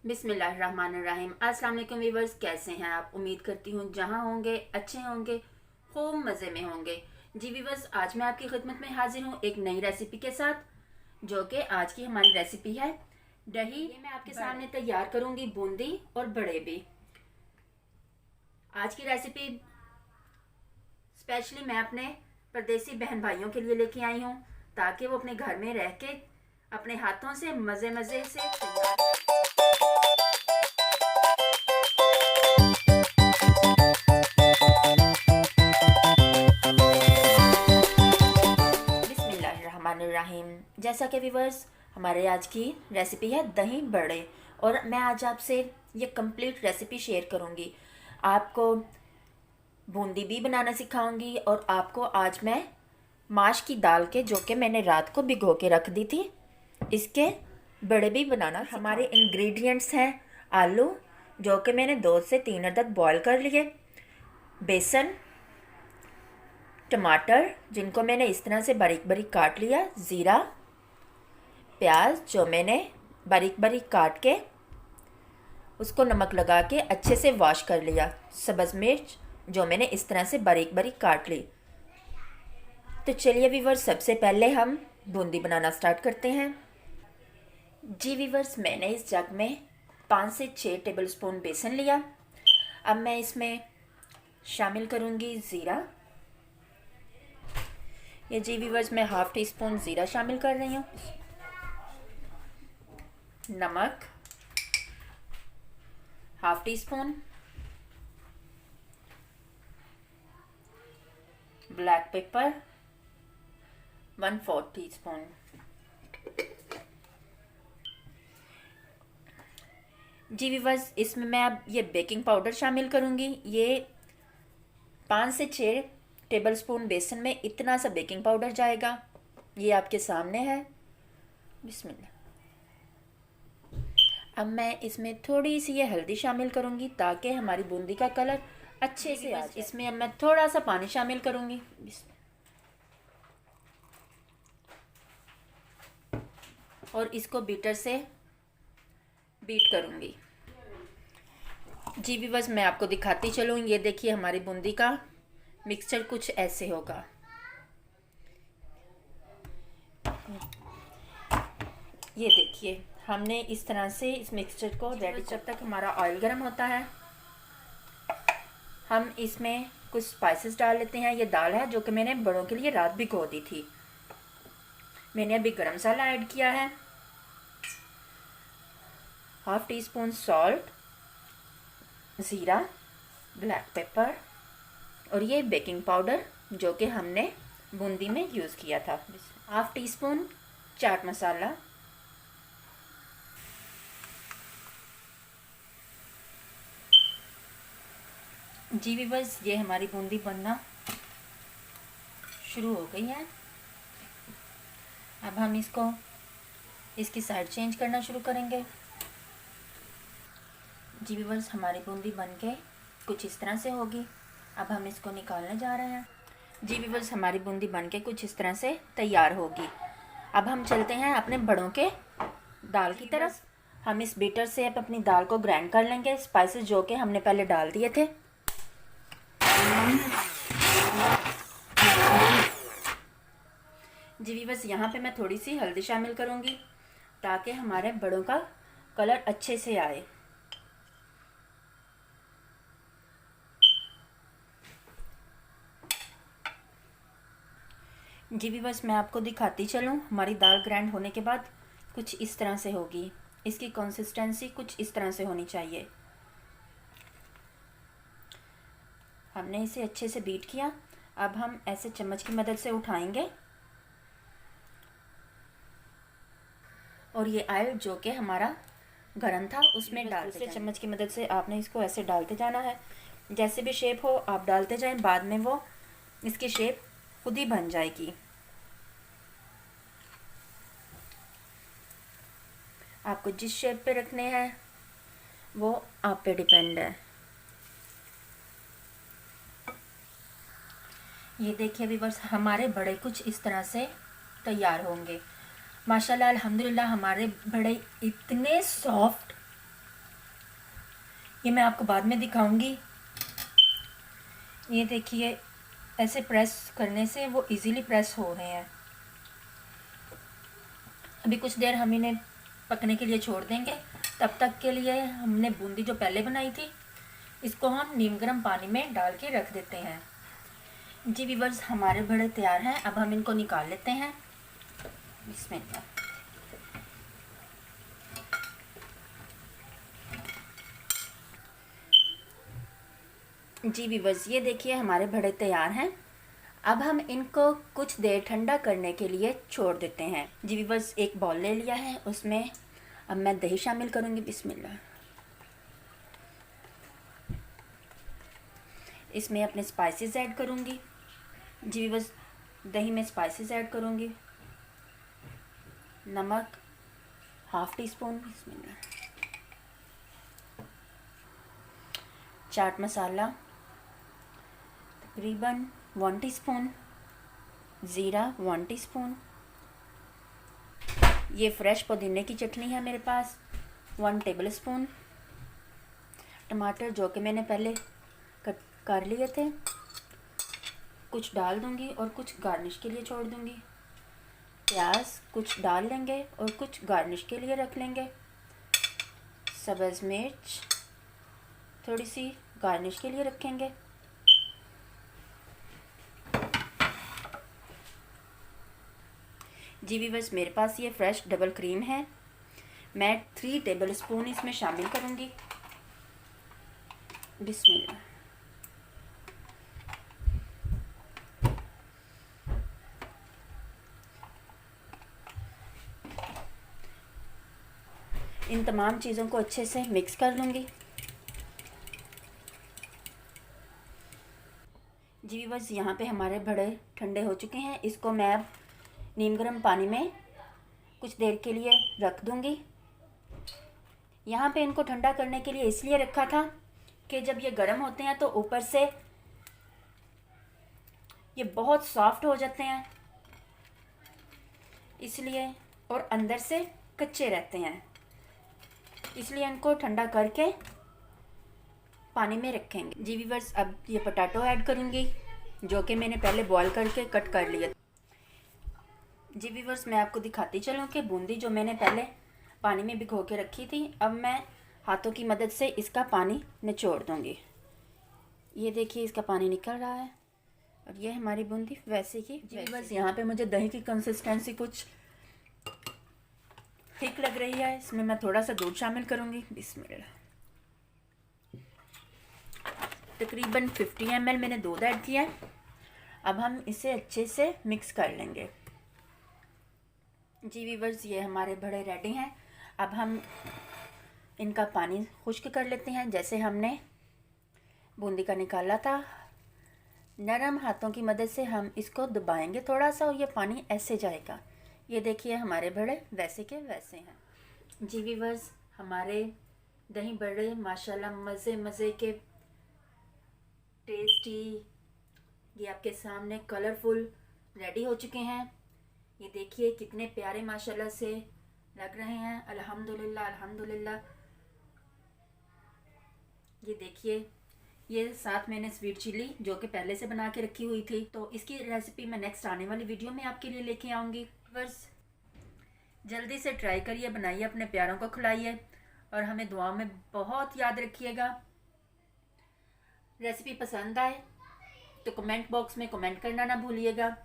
बिस्मिल्लाहिर्रहमानिर्रहीम। अस्सलाम वालेकुम व्यूअर्स, कैसे हैं आप? उम्मीद करती हूँ जहाँ होंगे अच्छे होंगे, खूब मज़े में होंगे। जी व्यूअर्स, आज मैं आपकी खिदमत में हाजिर हूँ एक नई रेसिपी के साथ, जो कि आज की हमारी रेसिपी है दही। ये मैं आपके सामने तैयार करूँगी बूंदी और बड़े भी। आज की रेसिपी स्पेशली मैं अपने परदेसी बहन भाइयों के लिए लेके आई हूँ, ताकि वो अपने घर में रह के अपने हाथों से मज़े मज़े से तैयार। बिस्मिल्लाहिर्रहमानिर्रहीम। जैसा कि व्यूअर्स, हमारे आज की रेसिपी है दही बड़े, और मैं आज आपसे ये कंप्लीट रेसिपी शेयर करूँगी। आपको बूंदी भी बनाना सिखाऊंगी, और आपको आज मैं माश की दाल के, जो कि मैंने रात को भिगो के रख दी थी, इसके बड़े भी बनाना। हमारे इंग्रेडिएंट्स हैं आलू, जो कि मैंने 2 से 3 अदद बॉईल कर लिए, बेसन, टमाटर जिनको मैंने इस तरह से बारीक बारीक काट लिया, ज़ीरा, प्याज जो मैंने बारीक बारीक काट के उसको नमक लगा के अच्छे से वॉश कर लिया, सब्ज़ मिर्च जो मैंने इस तरह से बारीक बारीक काट ली। तो चलिए व्यूअर्स, सबसे पहले हम बूंदी बनाना स्टार्ट करते हैं। जी व्यूअर्स, मैंने इस जग में 5 से 6 टेबलस्पून बेसन लिया। अब मैं इसमें शामिल करूँगी ज़ीरा। ये जी व्यूअर्स, मैं हाफ़ टी स्पून ज़ीरा शामिल कर रही हूँ। नमक half teaspoon, black pepper 1/4 teaspoon, जी व्यूअर्स, इसमें मैं अब ये बेकिंग पाउडर शामिल करूँगी। ये 5 से 6 टेबलस्पून बेसन में इतना सा बेकिंग पाउडर जाएगा। ये आपके सामने है। बिस्मिल्लाह। अब मैं इसमें थोड़ी सी ये हल्दी शामिल करूँगी, ताकि हमारी बूंदी का कलर अच्छे से आ जाए। इसमें अब मैं थोड़ा सा पानी शामिल करूँगी, और इसको बीटर से बीट करूँगी। जी व्यूअर्स, मैं आपको दिखाती चलूँ। ये देखिए, हमारी बूंदी का मिक्सचर कुछ ऐसे होगा। ये देखिए, हमने इस तरह से इस मिक्सचर को रेडी। जब तक हमारा ऑयल गर्म होता है, हम इसमें कुछ स्पाइसेस डाल लेते हैं। ये दाल है जो कि मैंने बड़ों के लिए रात भिगो दी थी। मैंने अभी गरम मसाला ऐड किया है, हाफ़ टी स्पून सॉल्ट, ज़ीरा, ब्लैक पेपर, और ये बेकिंग पाउडर जो कि हमने बूंदी में यूज़ किया था, half tea spoon chaat masala, जी व्यूअर्स, ये हमारी बूंदी बनना शुरू हो गई है। अब हम इसकी साइड चेंज करना शुरू करेंगे। जी व्यूअर्स, हमारी बूंदी बनके कुछ इस तरह से होगी। अब हम इसको निकालने जा रहे हैं। जी व्यूअर्स, हमारी बूंदी बनके कुछ इस तरह से तैयार होगी। अब हम चलते हैं अपने बड़ों के दाल की तरफ। हम इस बीटर से अब अपनी दाल को ग्राइंड कर लेंगे, स्पाइसेस जो कि हमने पहले डाल दिए थे। जी व्यूअर्स, यहाँ पे मैं थोड़ी सी हल्दी शामिल करूँगी, ताकि हमारे बड़ों का कलर अच्छे से आए। जी व्यूअर्स, मैं आपको दिखाती चलूँ। हमारी दाल ग्राइंड होने के बाद कुछ इस तरह से होगी। इसकी कंसिस्टेंसी कुछ इस तरह से होनी चाहिए। हमने इसे अच्छे से बीट किया। अब हम ऐसे चम्मच की मदद से उठाएंगे, और ये ऑयल जो कि हमारा गरम था उसमें डालते जाएं। चम्मच की मदद से आपने इसको ऐसे डालते जाना है। जैसे भी शेप हो आप डालते जाएं, बाद में वो इसकी शेप खुद ही बन जाएगी। आपको जिस शेप पे रखने हैं वो आप पे डिपेंड है। ये देखिए व्यूअर्स, हमारे बड़े कुछ इस तरह से तैयार होंगे। माशाल्लाह अल्हम्दुलिल्लाह, हमारे बड़े इतने सॉफ्ट ये मैं आपको बाद में दिखाऊंगी। ये देखिए, ऐसे प्रेस करने से वो इजीली प्रेस हो रहे हैं। अभी कुछ देर हम इन्हें पकने के लिए छोड़ देंगे। तब तक के लिए हमने बूंदी जो पहले बनाई थी, इसको हम नीम गर्म पानी में डाल के रख देते हैं। जी व्यूअर्स, हमारे बड़े तैयार हैं। अब हम इनको निकाल लेते हैं। बिस्मिल्लाह। जी व्यूअर्स, ये देखिए हमारे बड़े तैयार हैं। अब हम इनको कुछ देर ठंडा करने के लिए छोड़ देते हैं। जी व्यूअर्स, एक बाउल ले लिया है, उसमें अब मैं दही शामिल करूँगी। बिस्मिल्लाह। इसमें अपने स्पाइसेस ऐड करूँगी। जी व्यूअर्स, दही में स्पाइसेस ऐड करूँगी। नमक हाफ़ टी स्पून। बिस्मिल्लाह। चाट मसाला तकरीबन 1 टीस्पून। ज़ीरा 1 टीस्पून। ये फ्रेश पुदीने की चटनी है मेरे पास, 1 टेबल स्पून। टमाटर जो कि मैंने पहले कट कर लिए थे, कुछ डाल दूंगी और कुछ गार्निश के लिए छोड़ दूंगी। प्याज कुछ डाल लेंगे और कुछ गार्निश के लिए रख लेंगे। सब्ज़ मिर्च थोड़ी सी गार्निश के लिए रखेंगे। जी व्यूअर्स, मेरे पास ये फ्रेश डबल क्रीम है, मैं 3 टेबल स्पून इसमें शामिल करूँगी। बिस्मिल्लाह। इन तमाम चीज़ों को अच्छे से मिक्स कर लूँगी। जी व्यूअर्स, यहाँ पे हमारे बड़े ठंडे हो चुके हैं। इसको मैं अब नीम गर्म पानी में कुछ देर के लिए रख दूँगी। यहाँ पे इनको ठंडा करने के लिए इसलिए रखा था कि जब ये गर्म होते हैं तो ऊपर से ये बहुत सॉफ्ट हो जाते हैं, इसलिए, और अंदर से कच्चे रहते हैं, इसलिए इनको ठंडा करके पानी में रखेंगे। जी व्यूअर्स, अब ये पोटैटो ऐड करूँगी जो कि मैंने पहले बॉईल करके कट कर लिया। जी व्यूअर्स, मैं आपको दिखाती चलूँ कि बूंदी जो मैंने पहले पानी में भिगो के रखी थी, अब मैं हाथों की मदद से इसका पानी निचोड़ दूँगी। ये देखिए, इसका पानी निकल रहा है और ये हमारी बूंदी वैसे की। जी व्यूअर्स, यहाँ पे मुझे दही की कंसिस्टेंसी कुछ थिक लग रही है, इसमें मैं थोड़ा सा दूध शामिल करूँगी। बिस्मिल्लाह। तकरीबन 50 ml मैंने दूध ऐड किया है। अब हम इसे अच्छे से मिक्स कर लेंगे। जी व्यूअर्स, ये हमारे बड़े रेडी हैं। अब हम इनका पानी खुश्क कर लेते हैं, जैसे हमने बूंदी का निकाला था। नरम हाथों की मदद से हम इसको दबाएंगे थोड़ा सा और ये पानी ऐसे जाएगा। ये देखिए, हमारे बड़े वैसे के वैसे हैं। जी व्यूअर्स, हमारे दही बड़े माशाल्लाह मज़े मज़े के टेस्टी, ये आपके सामने कलरफुल रेडी हो चुके हैं। ये देखिए कितने प्यारे माशाल्लाह से लग रहे हैं। अल्हम्दुलिल्लाह अल्हम्दुलिल्लाह। ये देखिए, ये साथ मैंने स्वीट चिली जो कि पहले से बना के रखी हुई थी, तो इसकी रेसिपी मैं नेक्स्ट आने वाली वीडियो में आपके लिए लेके आऊँगी। बस जल्दी से ट्राई करिए, बनाइए, अपने प्यारों को खिलाइए और हमें दुआ में बहुत याद रखिएगा। रेसिपी पसंद आए तो कमेंट बॉक्स में कमेंट करना ना भूलिएगा।